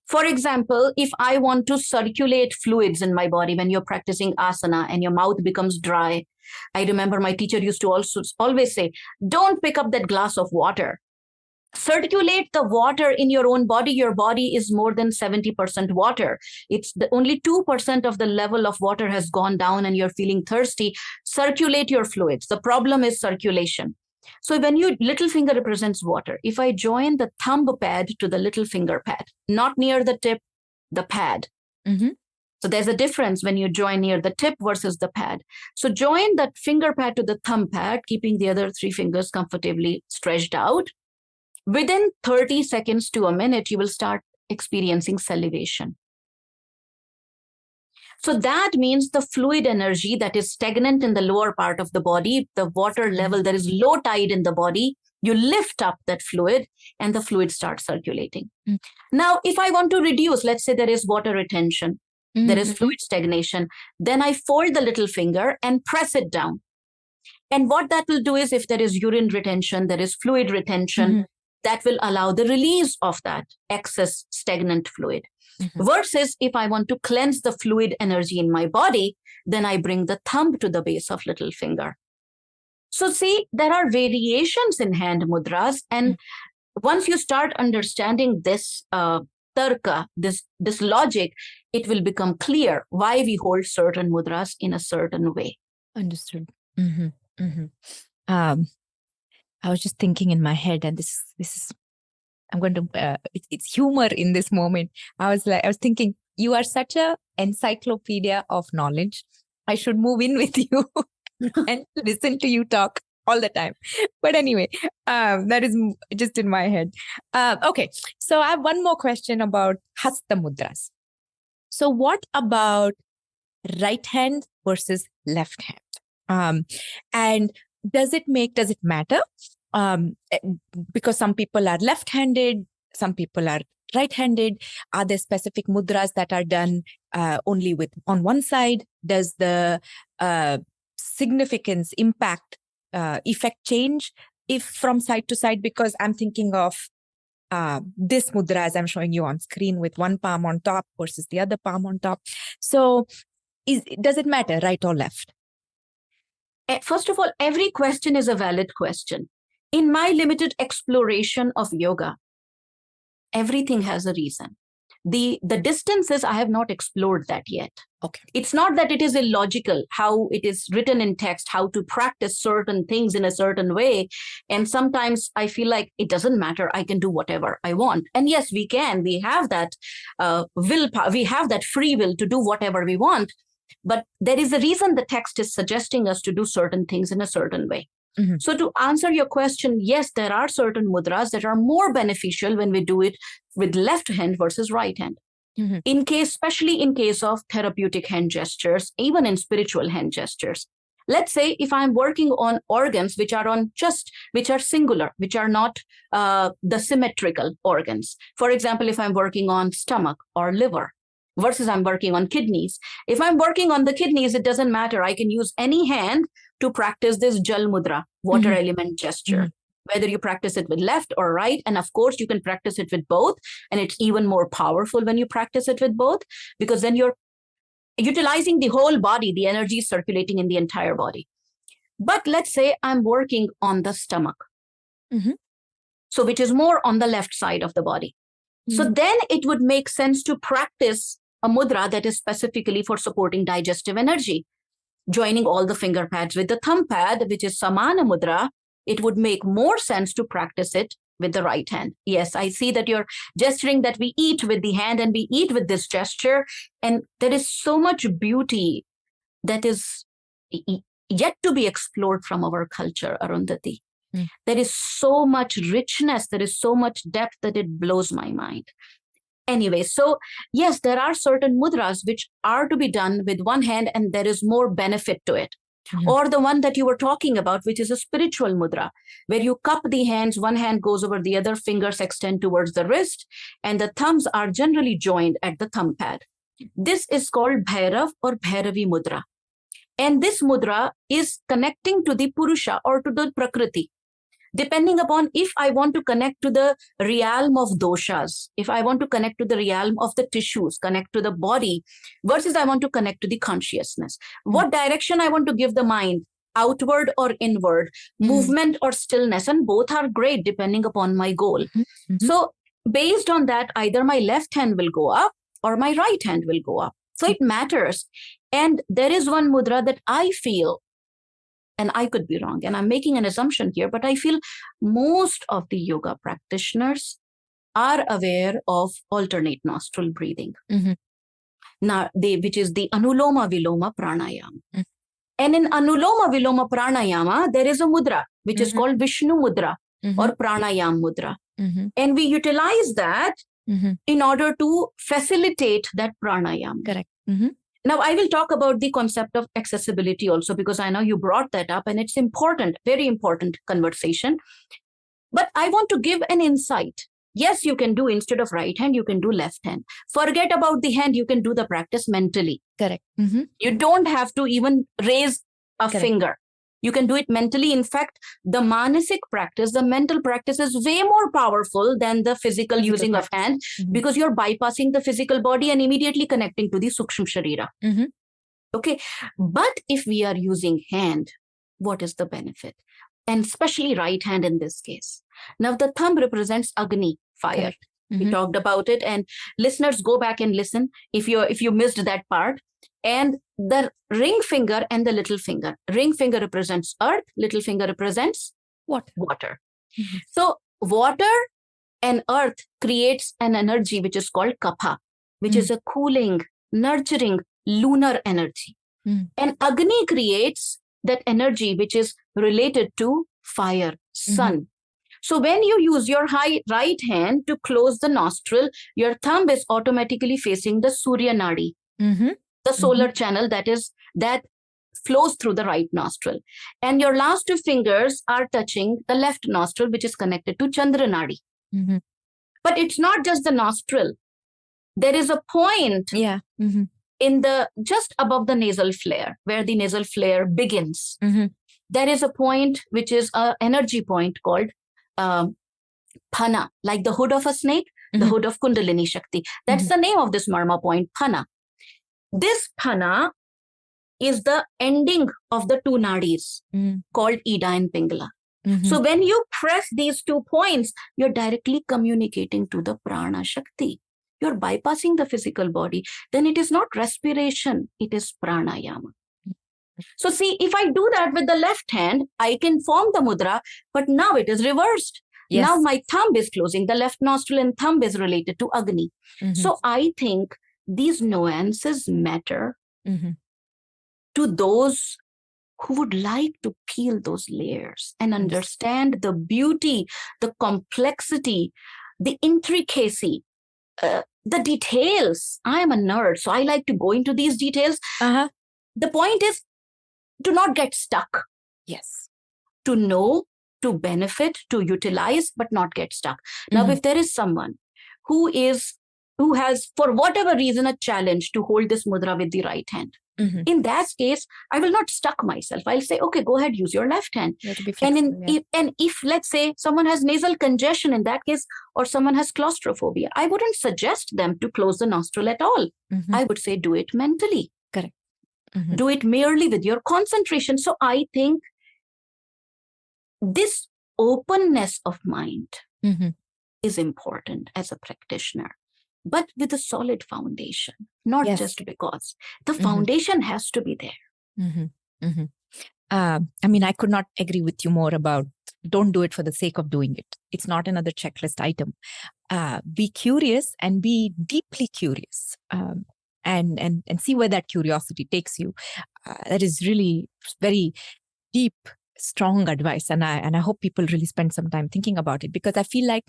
For example, if I want to circulate fluids in my body when you're practicing asana and your mouth becomes dry, I remember my teacher used to always say, don't pick up that glass of water. Circulate the water in your own body. Your body is more than 70% water. It's only 2% of the level of water has gone down and you're feeling thirsty. Circulate your fluids. The problem is circulation. So when little finger represents water, if I join the thumb pad to the little finger pad, not near the tip, the pad. So there's a difference when you join near the tip versus the pad. So join that finger pad to the thumb pad, keeping the other 3 fingers comfortably stretched out. Within 30 seconds to a minute, you will start experiencing salivation. So that means the fluid energy that is stagnant in the lower part of the body, the water level, there is low tide in the body, you lift up that fluid and the fluid starts circulating. Now, if I want to reduce, let's say there is water retention, there is fluid stagnation, then I fold the little finger and press it down. And what that will do is, if there is urine retention, there is fluid retention, that will allow the release of that excess stagnant fluid. Versus if I want to cleanse the fluid energy in my body, then I bring the thumb to the base of little finger. So see, there are variations in hand mudras. And once you start understanding this tarka, this logic, it will become clear why we hold certain mudras in a certain way. Understood. I was just thinking in my head, and this is, I'm going to, it's humor in this moment. I was thinking, you are such a encyclopedia of knowledge. I should move in with you and listen to you talk all the time. But anyway, that is just in my head. Okay. So I have one more question about Hasta Mudras. So what about right hand versus left hand? And does it matter? Because some people are left-handed, some people are right-handed. Are there specific mudras that are done only on one side? Does the significance, impact, effect change if from side to side? Because I'm thinking of this mudra as I'm showing you on screen with one palm on top versus the other palm on top. So does it matter, right or left? First of all, every question is a valid question. In my limited exploration of yoga, everything has a reason. The distances, I have not explored that yet. Okay. It's not that it is illogical how it is written in text, how to practice certain things in a certain way. And sometimes I feel like it doesn't matter. I can do whatever I want. And yes, we can. We have that willpower. We have that free will to do whatever we want. But there is a reason the text is suggesting us to do certain things in a certain way. So to answer your question, yes, there are certain mudras that are more beneficial when we do it with left hand versus right hand. Especially in case of therapeutic hand gestures, even in spiritual hand gestures. Let's say if I'm working on organs which are singular, which are not the symmetrical organs. For example, if I'm working on stomach or liver versus I'm working on kidneys. If I'm working on the kidneys, it doesn't matter. I can use any hand to practice this Jal Mudra, water element gesture. Whether you practice it with left or right. And of course, you can practice it with both. And it's even more powerful when you practice it with both, because then you're utilizing the whole body, the energy circulating in the entire body. But let's say I'm working on the stomach. So which is more on the left side of the body. So then it would make sense to practice a mudra that is specifically for supporting digestive energy. Joining all the finger pads with the thumb pad, which is Samana Mudra, it would make more sense to practice it with the right hand. Yes, I see that you're gesturing that we eat with the hand and we eat with this gesture. And there is so much beauty that is yet to be explored from our culture, Arundhati. There is so much richness, there is so much depth that it blows my mind. Anyway, so yes, there are certain mudras which are to be done with one hand and there is more benefit to it. Or the one that you were talking about, which is a spiritual mudra, where you cup the hands, one hand goes over the other, fingers extend towards the wrist, and the thumbs are generally joined at the thumb pad. This is called Bhairav or Bhairavi Mudra. And this mudra is connecting to the Purusha or to the Prakriti. Depending upon if I want to connect to the realm of doshas, if I want to connect to the realm of the tissues, connect to the body, versus I want to connect to the consciousness. What direction I want to give the mind, outward or inward, movement or stillness, and both are great depending upon my goal. So based on that, either my left hand will go up or my right hand will go up. So it matters. And there is one mudra that I feel, and I could be wrong, and I'm making an assumption here, but I feel most of the yoga practitioners are aware of alternate nostril breathing. Now, which is the Anuloma Viloma Pranayama. And in Anuloma Viloma Pranayama, there is a mudra, which is called Vishnu Mudra or Pranayam Mudra. And we utilize that in order to facilitate that pranayam. Correct. Now, I will talk about the concept of accessibility also, because I know you brought that up and it's important, very important conversation. But I want to give an insight. Yes, you can do instead of right hand, you can do left hand. Forget about the hand, you can do the practice mentally. Correct. You don't have to even raise a finger. You can do it mentally. In fact, the manasic practice, the mental practice is way more powerful than the physical using of hand, because you're bypassing the physical body and immediately connecting to the Sukshma Sharira. Okay. But if we are using hand, what is the benefit? And especially right hand in this case. Now, the thumb represents Agni, fire. We talked about it, and listeners, go back and listen if you missed that part. And the ring finger and the little finger. Ring finger represents earth, little finger represents water. So water and earth creates an energy which is called kapha, which is a cooling, nurturing, lunar energy. And Agni creates that energy which is related to fire, sun. So when you use your right hand to close the nostril, your thumb is automatically facing the Surya Nadi, the solar channel that flows through the right nostril. And your last two fingers are touching the left nostril, which is connected to Chandra Nadi. But it's not just the nostril. There is a point in the just above the nasal flare, where the nasal flare begins. There is a point which is an energy point called Phana, like the hood of a snake, the hood of Kundalini Shakti. That's the name of this Marma point, Phana. This Phana is the ending of the two nadis called Ida and Pingala. So when you press these 2 points, you're directly communicating to the Prana Shakti. You're bypassing the physical body. Then it is not respiration, it is pranayama. So see, if I do that with the left hand, I can form the mudra, but now it is reversed. Now my thumb is closing the left nostril and thumb is related to Agni. So I think these nuances matter to those who would like to peel those layers and understand the beauty, the complexity, the intricacy, the details. I am a nerd, so I like to go into these details. The point is to not get stuck. Yes. To know, to benefit, to utilize, but not get stuck. Now, if there is someone who has, for whatever reason, a challenge to hold this mudra with the right hand, in that case, I will not stuck myself. I'll say, okay, go ahead, use your left hand. You have to be flexible, and if, let's say, someone has nasal congestion in that case, or someone has claustrophobia, I wouldn't suggest them to close the nostril at all. I would say do it mentally. Correct. Do it merely with your concentration. So I think this openness of mind is important as a practitioner, but with a solid foundation, not just because. The foundation has to be there. I mean, I could not agree with you more about don't do it for the sake of doing it. It's not another checklist item. Be curious and be deeply curious, and see where that curiosity takes you. That is really very deep, strong advice, and I hope people really spend some time thinking about it, because I feel like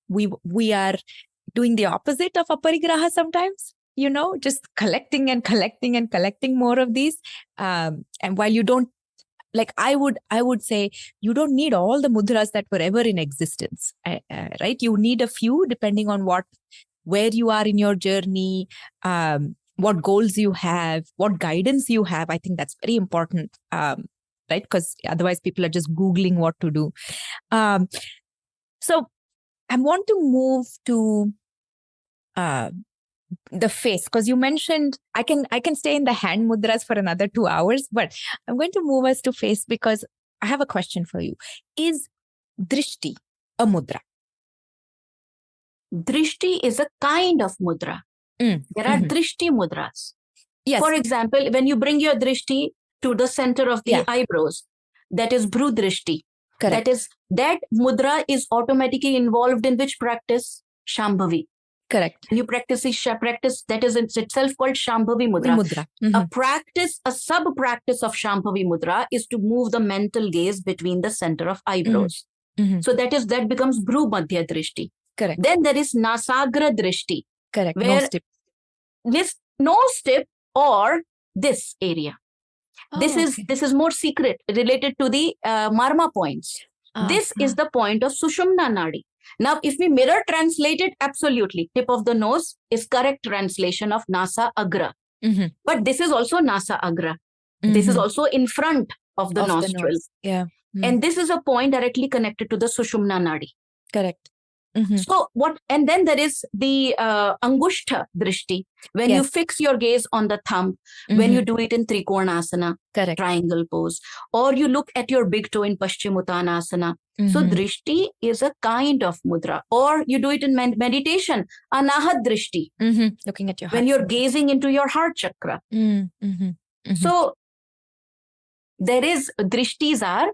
we are doing the opposite of aparigraha sometimes, just collecting and collecting and collecting more of these, and while you don't, like I would say, you don't need all the mudras that were ever in existence, right? You need a few depending on where you are in your journey, what goals you have, what guidance you have. I think that's very important, right? Because otherwise people are just Googling what to do. So I want to move to the face, because you mentioned I can stay in the hand mudras for another 2 hours, but I'm going to move us to face because I have a question for you. Is drishti a mudra? Drishti is a kind of mudra. There are drishti mudras. Yes. For example, when you bring your drishti to the center of the eyebrows, that is bhru drishti. Correct. That mudra is automatically involved in which practice? Shambhavi. Correct. And you practice that is itself called Shambhavi Mudra. A sub-practice of Shambhavi Mudra is to move the mental gaze between the center of eyebrows. So that becomes Bhru Madhya Drishti. Correct. Then there is Nasagra Drishti. Correct. Where nose tip or this area. This is more secret, related to the marma points. This is the point of Sushumna Nadi. Now, if we mirror translate it, absolutely, tip of the nose is correct translation of Nasa Agra. But this is also Nasa Agra. This is also in front of the nostril. And this is a point directly connected to the Sushumna Nadi. Correct. So and then there is the Angushta Drishti, when you fix your gaze on the thumb, when you do it in Trikonasana, triangle pose, or you look at your big toe in Paschimottanasana. So Drishti is a kind of mudra, or you do it in meditation, Anahat Drishti, looking at your heart, when you're gazing into your heart chakra. So there is, Drishtis are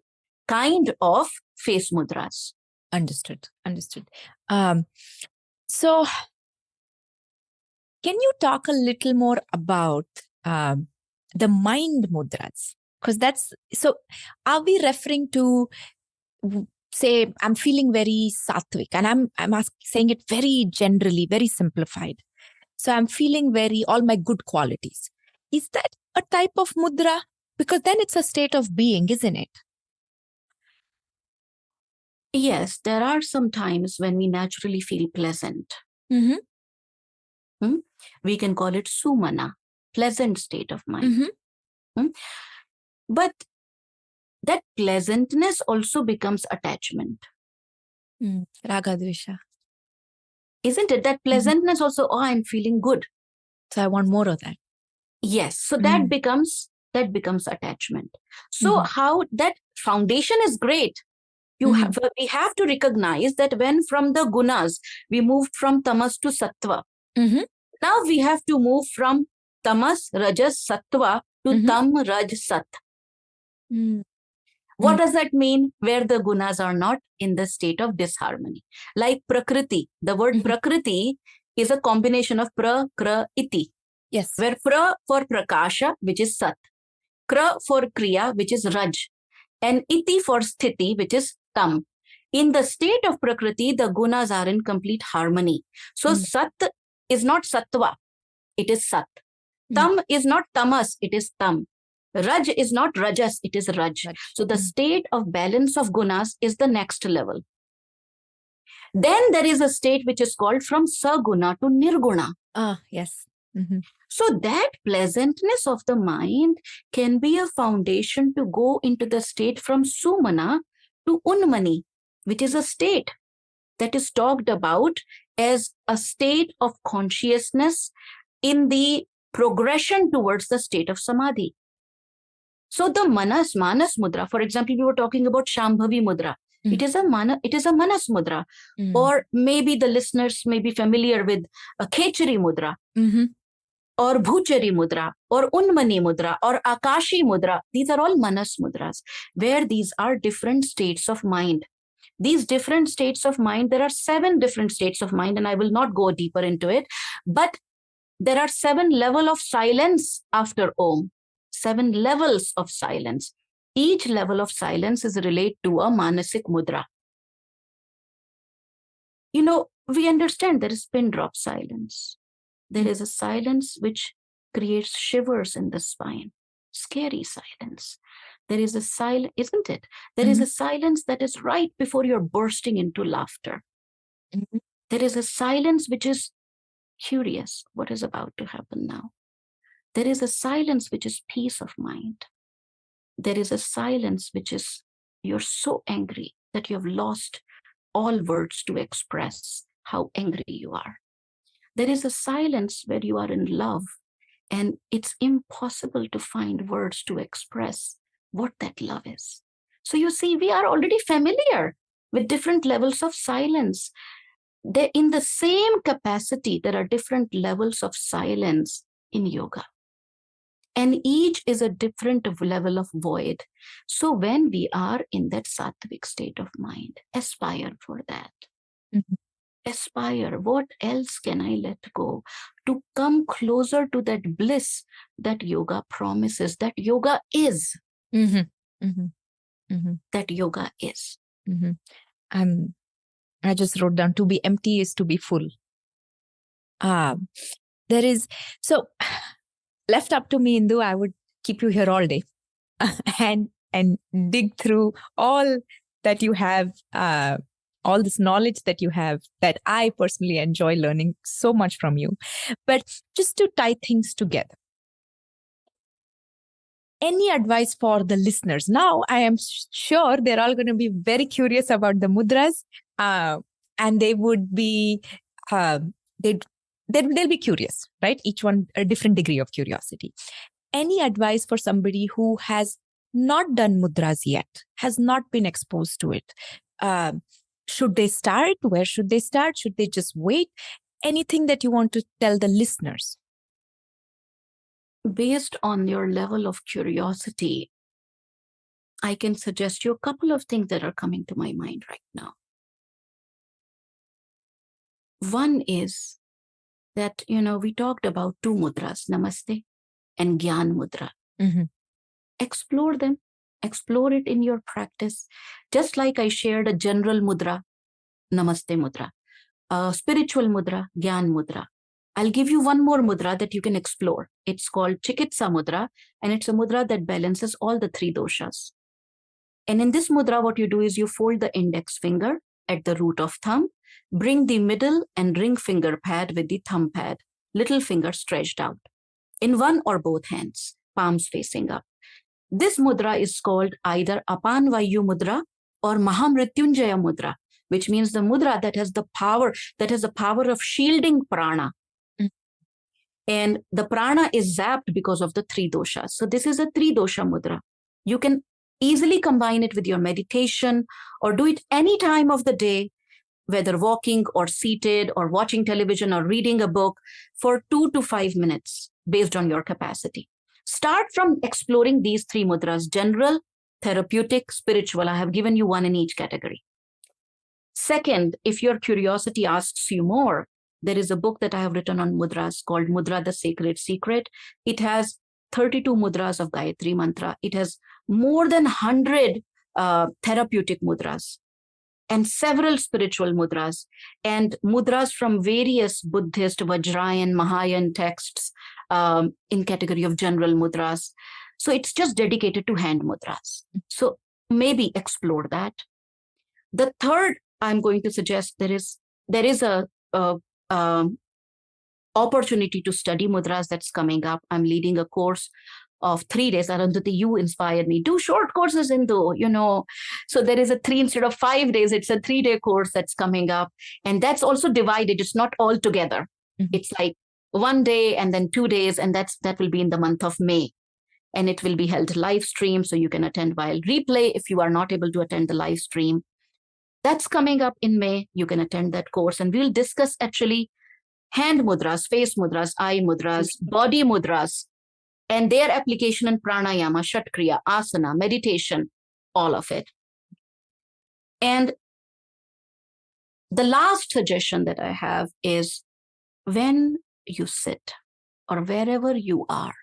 kind of face mudras. Understood. So can you talk a little more about the mind mudras? Because are we referring to, say, I'm feeling very sattvic, and I'm saying it very generally, very simplified. So I'm feeling all my good qualities. Is that a type of mudra? Because then it's a state of being, isn't it? Yes, there are some times when we naturally feel pleasant. We can call it sumana, pleasant state of mind. But that pleasantness also becomes attachment. Raga dvesha. Isn't it? That pleasantness also, I'm feeling good, so I want more of that. Yes. So that becomes attachment. So how that foundation is great. We have to recognize that when from the gunas, we moved from tamas to sattva. Now we have to move from tamas, rajas, sattva to tam, raj, sat. What does that mean? Where the gunas are not in the state of disharmony. Like prakriti. The word prakriti is a combination of pra, kra, iti. Yes. Where pra for prakasha, which is sat. Kra for Kriya, which is Raj, and Iti for Sthiti, which is Tam. In the state of Prakriti, the gunas are in complete harmony. So Sat is not Sattva, it is Sat. Tam is not Tamas, it is Tam. Raj is not Rajas, it is Raj. So the state of balance of gunas is the next level. Then there is a state which is called from Saguna to Nirguna. Yes. So that pleasantness of the mind can be a foundation to go into the state from Sumana to Unmani, which is a state that is talked about as a state of consciousness in the progression towards the state of Samadhi. So the Manas Mudra, for example, we were talking about Shambhavi Mudra. It is a Manas Mudra. Or maybe the listeners may be familiar with a Khechari Mudra. Or Bhuchari Mudra, or Unmani Mudra, or Akashi Mudra. These are all Manas Mudras, where these are different states of mind. These different states of mind, there are 7 different states of mind, and I will not go deeper into it, but there are 7 levels of silence after Om. 7 levels of silence. Each level of silence is related to a Manasik Mudra. You know, we understand there is pin drop silence. There is a silence which creates shivers in the spine. Scary silence. There is a silence, isn't it? There is a silence that is right before you're bursting into laughter. There is a silence which is curious. What is about to happen now? There is a silence which is peace of mind. There is a silence which is, you're so angry that you have lost all words to express how angry you are. There is a silence where you are in love and it's impossible to find words to express what that love is. So you see, we are already familiar with different levels of silence. In the same capacity, there are different levels of silence in yoga. And each is a different level of void. So when we are in that sattvic state of mind, aspire for that. Aspire, what else can I let go to come closer to that bliss that yoga promises, that yoga is. That yoga is. I just wrote down, to be empty is to be full. There is, so left up to me, Indu, I would keep you here all day and dig through all that you have, all this knowledge that you have, that I personally enjoy learning so much from you. But just to tie things together, any advice for the listeners? Now, I am sure they're all going to be very curious about the mudras, and they would be, they'll be curious, right? Each one a different degree of curiosity. Any advice for somebody who has not done mudras yet, has not been exposed to it? Should they start? Where should they start? Should they just wait? Anything that you want to tell the listeners? Based on your level of curiosity, I can suggest you a couple of things that are coming to my mind right now. One is that, we talked about 2 mudras, Namaste and Gyan Mudra. Explore them. Explore it in your practice. Just like I shared a general mudra, Namaste Mudra, a spiritual mudra, Gyan Mudra. I'll give you one more mudra that you can explore. It's called Chikitsa Mudra, and it's a mudra that balances all the 3 doshas. And in this mudra, what you do is you fold the index finger at the root of thumb, bring the middle and ring finger pad with the thumb pad, little finger stretched out, in one or both hands, palms facing up. This mudra is called either Apanvayu Mudra or Mahamrityunjaya Mudra, which means the mudra that has the power of shielding prana. And the prana is zapped because of the 3 doshas. So this is a 3 dosha mudra. You can easily combine it with your meditation or do it any time of the day, whether walking or seated or watching television or reading a book, for 2 to 5 minutes based on your capacity. Start from exploring these 3 mudras: general, therapeutic, spiritual. I have given you one in each category. Second, if your curiosity asks you more, there is a book that I have written on mudras called Mudra, the Sacred Secret. It has 32 mudras of Gayatri Mantra. It has more than 100 therapeutic mudras and several spiritual mudras and mudras from various Buddhist, Vajrayan, Mahayan texts in category of general mudras. So it's just dedicated to hand mudras. So maybe explore that. The third, I'm going to suggest there is a opportunity to study mudras that's coming up. I'm leading a course of 3 days. Arundhati, you inspired me. Do short courses, Indu, So there is a 3 instead of 5 days. It's a 3-day course that's coming up. And that's also divided. It's not all together. Mm-hmm. It's like 1 day and then 2 days. And that will be in the month of May. And it will be held live stream. So you can attend while replay if you are not able to attend the live stream. That's coming up in May. You can attend that course. And we'll discuss actually hand mudras, face mudras, eye mudras, body mudras, and their application in pranayama, shatkriya, asana, meditation, all of it. And the last suggestion that I have is when you sit or wherever you are,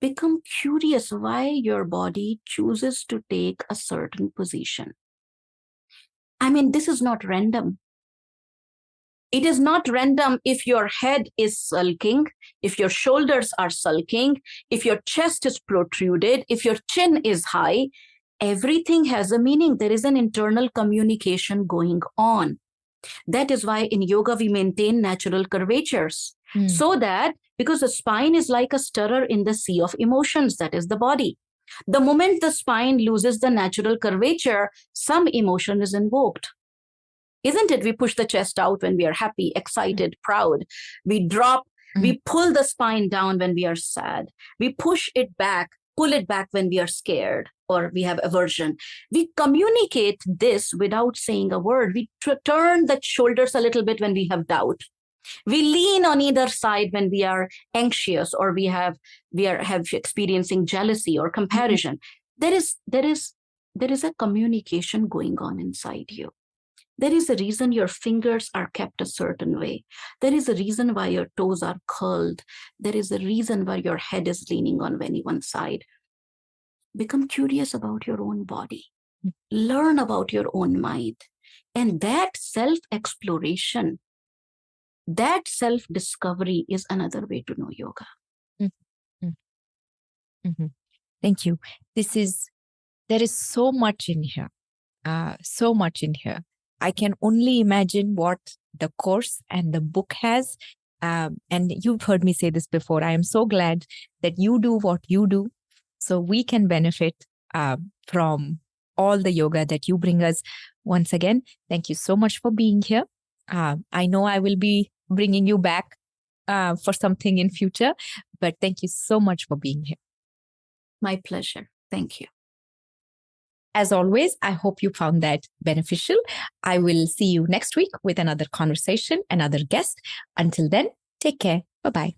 become curious why your body chooses to take a certain position. I mean, this is not random. It is not random if your head is sulking, if your shoulders are sulking, if your chest is protruded, if your chin is high. Everything has a meaning. There is an internal communication going on. That is why in yoga we maintain natural curvatures. So that, because the spine is like a stirrer in the sea of emotions, that is the body. The moment the spine loses the natural curvature, some emotion is invoked. Isn't it? We push the chest out when we are happy, excited, proud. We drop, we pull the spine down when we are sad. We push it back, pull it back when we are scared or we have aversion. We communicate this without saying a word. We turn the shoulders a little bit when we have doubt. We lean on either side when we are anxious or we are experiencing jealousy or comparison. There is a communication going on inside you. There is a reason your fingers are kept a certain way. There is a reason why your toes are curled. There is a reason why your head is leaning on one side. Become curious about your own body. Learn about your own mind. And that self-exploration, that self-discovery is another way to know yoga. Thank you. There is so much in here. So much in here. I can only imagine what the course and the book has. And you've heard me say this before. I am so glad that you do what you do so we can benefit from all the yoga that you bring us. Once again, thank you so much for being here. I know I will be bringing you back for something in future, but thank you so much for being here. My pleasure. Thank you. As always, I hope you found that beneficial. I will see you next week with another conversation, another guest. Until then, take care. Bye-bye.